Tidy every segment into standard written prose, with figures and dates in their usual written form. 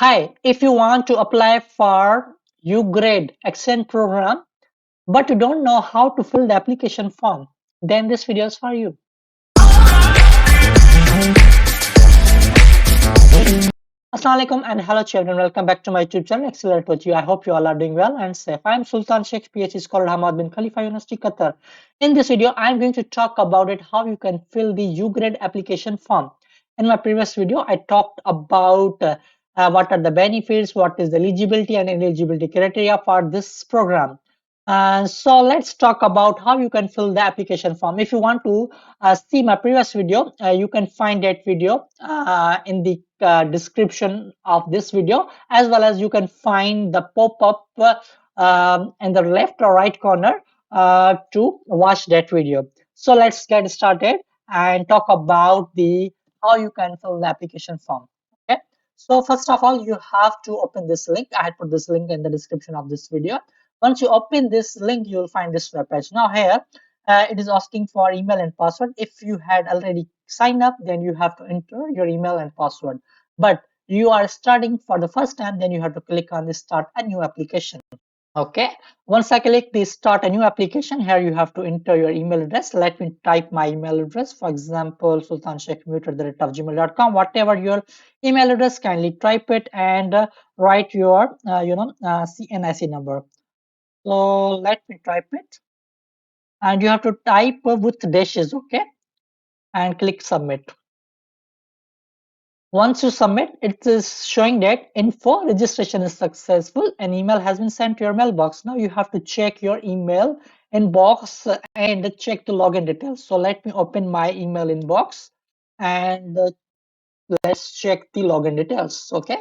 Hi, if you want to apply for UGrad exchange program, but you don't know how to fill the application form, then this video is for you. Assalamualaikum and hello children, welcome back to my YouTube channel Accelerate with you. I hope you all are doing well and safe. I am Sultan Sheikh, PhD scholar Hamad bin Khalifa University, Qatar. In this video, I am going to talk about it how you can fill the UGrad application form. In my previous video, I talked about what are the benefits, what is the eligibility and ineligibility criteria for this program. So let's talk about how you can fill the application form. If you want to see my previous video, you can find that video in the description of this video, as well as you can find the pop-up in the left or right corner to watch that video. So let's get started and talk about the how you can fill the application form. Okay. So first of all, you have to open this link. I had put this link in the description of this video. Once you open this link, you will find this web page. Now here, it is asking for email and password. If you had already signed up, then you have to enter your email and password. But you are starting for the first time, then you have to click on the start a new application. Okay, once I click the start a new application, here you have to enter your email address. Let me type my email address, for example, sultansheikh@gmail.com. Whatever your email address, kindly type it and write your CNIC number. So let me type it, and you have to type with dashes, okay, and click submit. Once you submit, it is showing that info registration is successful. An email has been sent to your mailbox. Now you have to check your email inbox and check the login details. So let me open my email inbox and let's check the login details. Okay.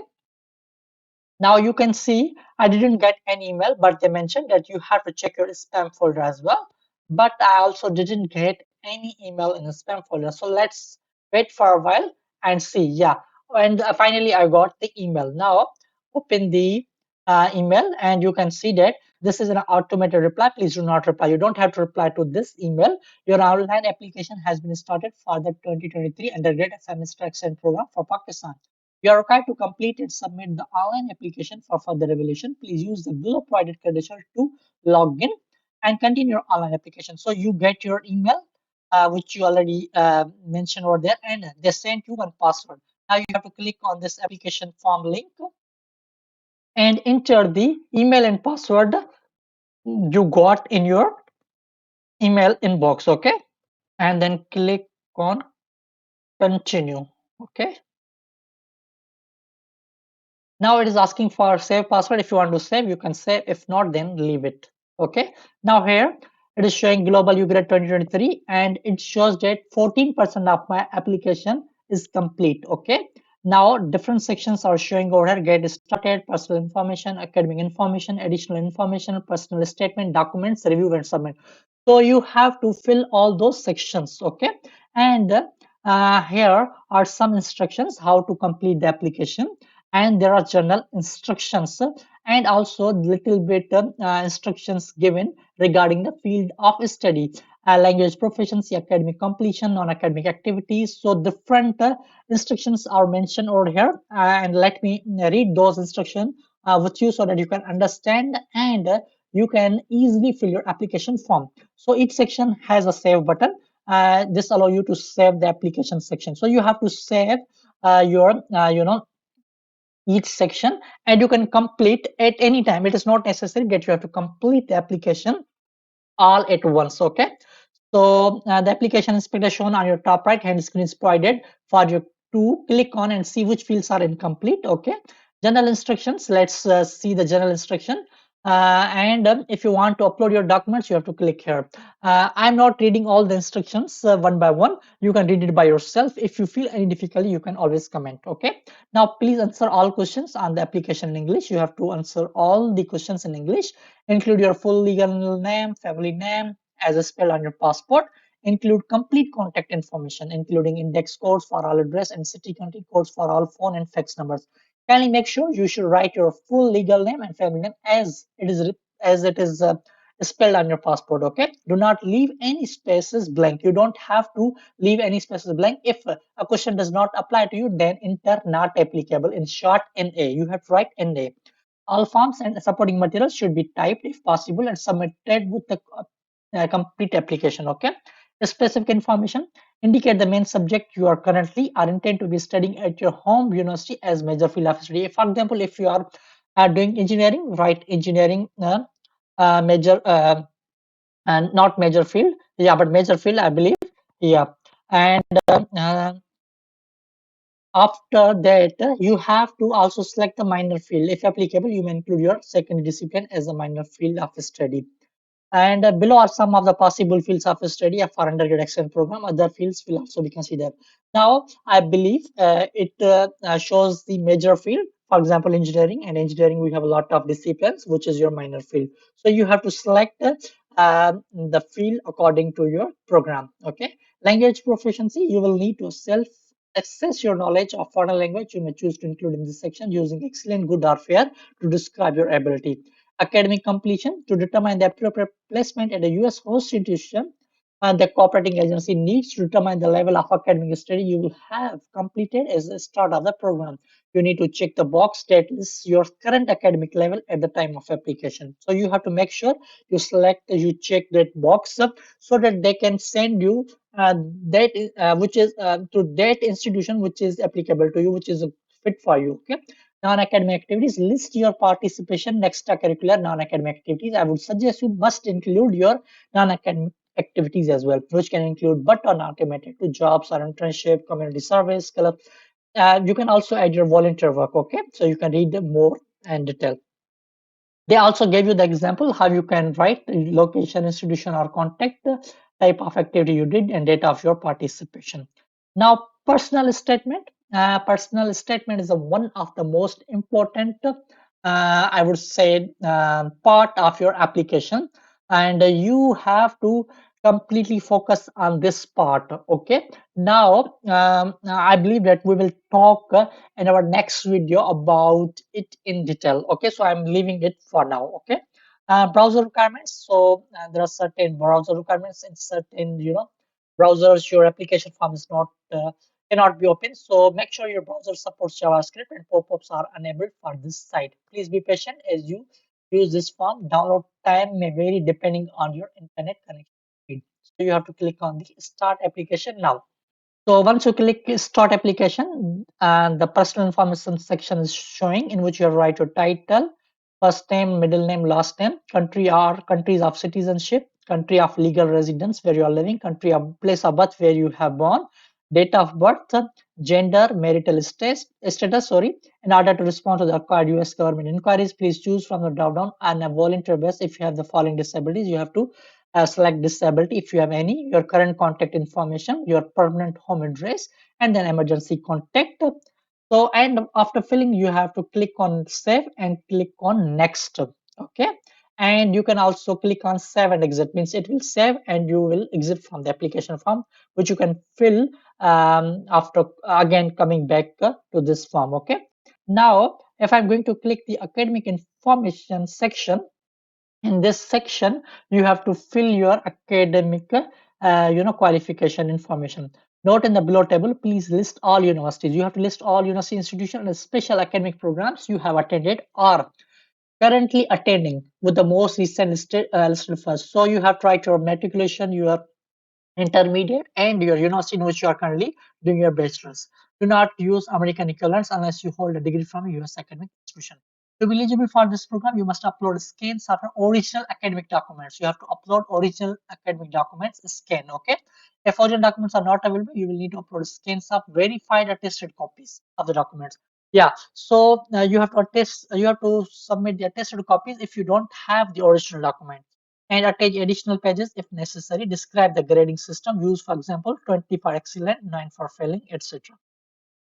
Now you can see I didn't get an email, but they mentioned that you have to check your spam folder as well. But I also didn't get any email in the spam folder. So let's wait for a while and see. Yeah. And finally, I got the email. Now open the email and you can see that this is an automated reply. Please do not reply. You don't have to reply to this email. Your online application has been started for the 2023 Undergraduate Semester Exchange Program for Pakistan. You are required to complete and submit the online application for further evaluation. Please use the below provided credential to log in and continue your online application. So you get your email, which you already mentioned over there, and they sent you one password. Now you have to click on this application form link and enter the email and password you got in your email inbox. Okay, and then click on continue. Okay. Now it is asking for save password. If you want to save, you can save. If not, then leave it. Okay. Now here it is showing global UGrad 2023 and it shows that 14% of my application is complete. Okay. Now different sections are showing over here. Get started, personal information, academic information, additional information, personal statement, documents, review and submit. So you have to fill all those sections. Okay. And here are some instructions how to complete the application, and there are general instructions and also little bit instructions given regarding the field of study, language proficiency, academic completion, non-academic activities. So different instructions are mentioned over here, and let me read those instructions with you so that you can understand and you can easily fill your application form. So each section has a save button. This allow you to save the application section. So you have to save your each section and you can complete at any time. It is not necessary that you have to complete the application all at once. Okay. So the application inspector shown on your top right hand screen is provided for you to click on and see which fields are incomplete. Okay. General instructions. Let's see the general instruction. And if you want to upload your documents, you have to click here. I'm not reading all the instructions one by one. You can read it by yourself. If you feel any difficulty, you can always comment. Okay. Now, please answer all questions on the application in English. You have to answer all the questions in English. Include your full legal name, family name, as spelled on your passport. Include complete contact information, including index codes for all address and city county codes for all phone and fax numbers. Kindly make sure you should write your full legal name and family name as it is spelled on your passport. Okay, do not leave any spaces blank. You don't have to leave any spaces blank. If a question does not apply to you, then enter not applicable. In short, NA. You have to write NA. All forms and supporting materials should be typed if possible and submitted with the complete application. Okay. The specific information indicate the main subject you are currently or intend to be studying at your home university as major field of study. For example, if you are doing engineering, write engineering major and not major field. Yeah, but major field, I believe. Yeah, and after that, you have to also select the minor field. If applicable, you may include your secondary discipline as a minor field of study. And below are some of the possible fields of study for undergraduate exchange program. Other fields will also be considered. Now, I believe it shows the major field. For example, engineering. And engineering, we have a lot of disciplines, which is your minor field. So you have to select the field according to your program. Okay. Language proficiency, you will need to self assess your knowledge of foreign language. You may choose to include in this section using excellent, good, or fair to describe your ability. Academic completion, to determine the appropriate placement at a US host institution and the cooperating agency needs to determine the level of academic study you will have completed as the start of the program. You need to check the box that is your current academic level at the time of application. So you have to make sure you check that box up so that they can send you which is to that institution which is applicable to you, which is fit for you. Okay. Non-academic activities, list your participation in extracurricular non-academic activities. I would suggest you must include your non-academic activities as well, which can include but are not limited to jobs or internship, community service, club. You can also add your volunteer work. Okay, so you can read more and detail. They also gave you the example how you can write the location, institution, or contact, type of activity you did, and date of your participation. Now, personal statement. Personal statement is one of the most important, I would say, part of your application, and you have to completely focus on this part. Okay. Now, I believe that we will talk in our next video about it in detail. Okay, so I'm leaving it for now. Okay. Browser requirements. So there are certain browser requirements in certain browsers. Your application form is not cannot be open. So make sure your browser supports JavaScript and pop-ups are enabled for this site. Please be patient as you use this form. Download time may vary depending on your internet connection speed. So you have to click on the start application now. So once you click start application, and the personal information section is showing, in which you write your title, first name, middle name, last name, country or countries of citizenship, country of legal residence where you are living, country of place of birth where you have born, date of birth, gender, marital status, sorry. In order to respond to the required US government inquiries, please choose from the drop down on a volunteer basis. If you have the following disabilities, you have to select disability if you have any, your current contact information, your permanent home address, and then emergency contact. So, and after filling, you have to click on save and click on next. Okay. And you can also click on save and exit, means it will save and you will exit from the application form, which you can fill after again coming back to this form. Okay. Now, if I'm going to click the academic information section, in this section you have to fill your academic qualification information. Note in the below table, please list all universities. You have to list all university institutions and special academic programs you have attended or currently attending with the most recent listed first. So you have to write your matriculation, your intermediate, and your university in which you are currently doing your bachelor's. Do not use American equivalents unless you hold a degree from a US academic institution. To be eligible for this program, you must upload scans of your original academic documents. You have to upload original academic documents, scan. Okay. If original documents are not available, you will need to upload scans of verified attested copies of the documents. Yeah. So you have to attest. You have to submit the attested copies if you don't have the original document, and attach additional pages if necessary. Describe the grading system used, for example, 20 for excellent, 9 for failing, etc.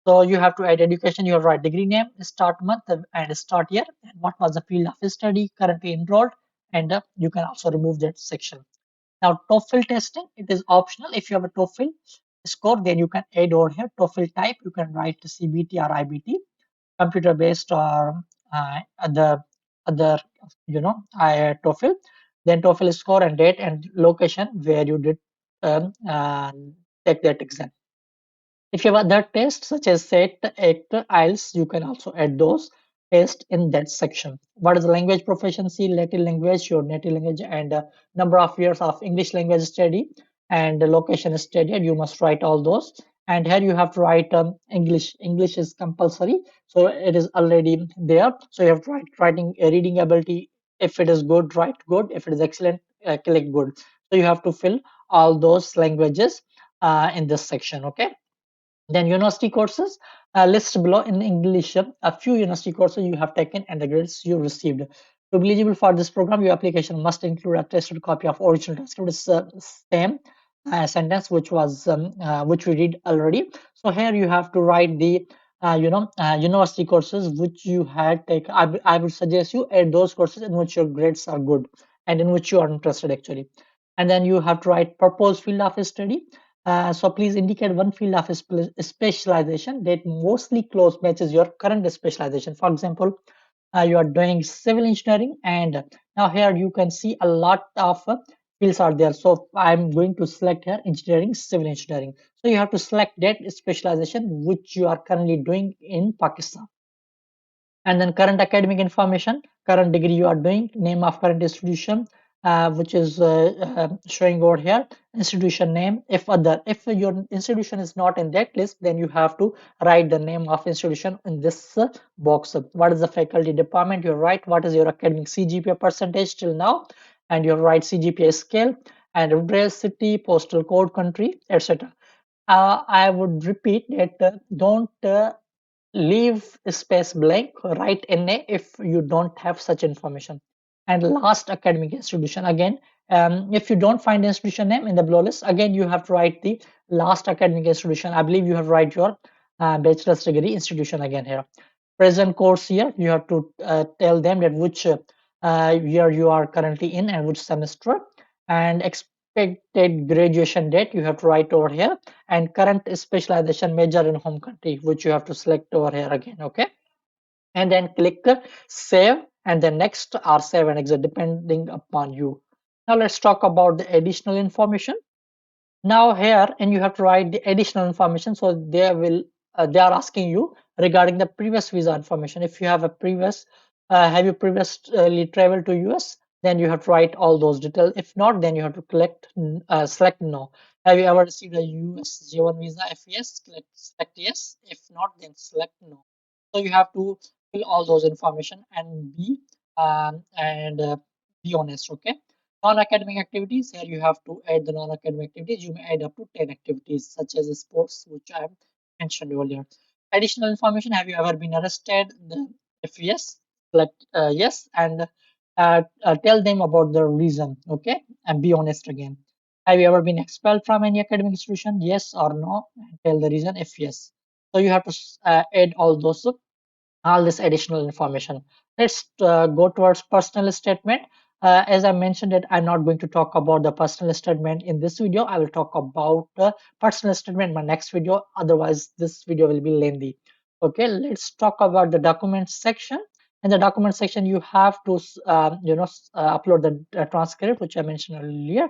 So you have to add education, you have to write degree name, start month, and start year, and what was the field of study currently enrolled, and you can also remove that section. Now, TOEFL testing, it is optional. If you have a TOEFL score, then you can add over here. TOEFL type, you can write CBT or IBT, computer based or other TOEFL. then TOEFL score and date and location where you did take that exam. If you have other tests such as SET, ACT, IELTS, you can also add those tests in that section. What is the language proficiency, Latin language, your native language, and number of years of English language study and the location studied. You must write all those. And here you have to write English. English is compulsory, so it is already there. So you have to write writing reading ability. If it is good, write good. If it is excellent, click good. So you have to fill all those languages in this section. Okay. Then university courses list below in English a few university courses you have taken and the grades you received. To be eligible for this program, your application must include a tested copy of original transcript. It's same sentence which we read already. So here you have to write the university courses which you had taken. I would suggest you add those courses in which your grades are good and in which you are interested actually. And then you have to write proposed field of study. So please indicate one field of specialization that mostly close matches your current specialization. For example, you are doing civil engineering, and now here you can see a lot of fields are there. So I'm going to select here engineering, civil engineering. So you have to select that specialization which you are currently doing in Pakistan. And then current academic information, current degree you are doing, name of current institution, which is showing over here, institution name. If your institution is not in that list, then you have to write the name of institution in this box. What is the faculty department? You write what is your academic CGPA percentage till now, and you write CGPA scale and address, city, postal code, country, etc. I would repeat that don't leave space blank, write NA if you don't have such information. And last, academic institution. Again, if you don't find the institution name in the below list, again you have to write the last academic institution. I believe you have to write your bachelor's degree institution again here. Present course year, you have to tell them that which year you are currently in and which semester. And expected graduation date, you have to write over here, and current specialization major in home country, which you have to select over here again. Okay, and then click save, and then next or save and exit depending upon you. Now let's talk about the additional information. Now here, and you have to write the additional information. So they are asking you regarding the previous visa information. If you have a previous have you previously traveled to US, then you have to write all those details. If not, then you have to select no. Have you ever received a US J1 visa? If yes, select yes. If not, then select no. So you have to fill all those information and be honest. Okay. Non-academic activities, here you have to add the non-academic activities. You may add up to 10 activities such as sports, which I have mentioned earlier. Additional information, have you ever been arrested? If yes, select yes, and tell them about the reason, okay? And be honest again. Have you ever been expelled from any academic institution? Yes or no, and tell the reason if yes. So you have to add all this additional information. Let's go towards personal statement. As I mentioned that I'm not going to talk about the personal statement in this video. I will talk about the personal statement in my next video. Otherwise, this video will be lengthy. Okay, let's talk about the document section. In the document section, you have to upload the transcript, which I mentioned earlier.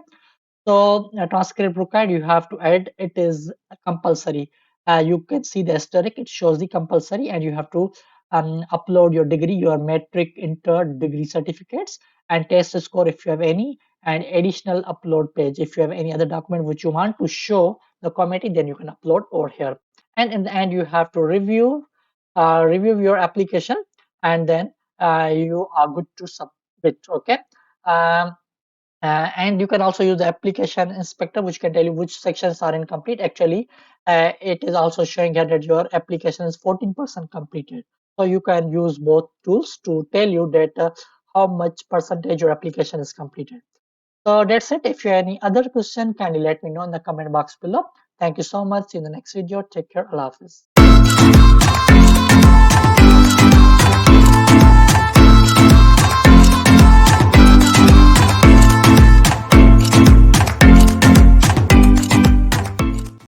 So transcript required, you have to add. It is compulsory. You can see the asterisk. It shows the compulsory, and you have to upload your degree, your metric, inter, degree certificates, and test score if you have any, and additional upload page. If you have any other document which you want to show the committee, then you can upload over here. And in the end, you have to review your application, and then you are good to submit. Okay. Um, and you can also use the application inspector, which can tell you which sections are incomplete. Actually, it is also showing here that your application is 14% completed. So you can use both tools to tell you that how much percentage your application is completed. So that's it. If you have any other question, kindly let me know in the comment box below. Thank you so much. See you in the next video. Take care. Allah Hafiz.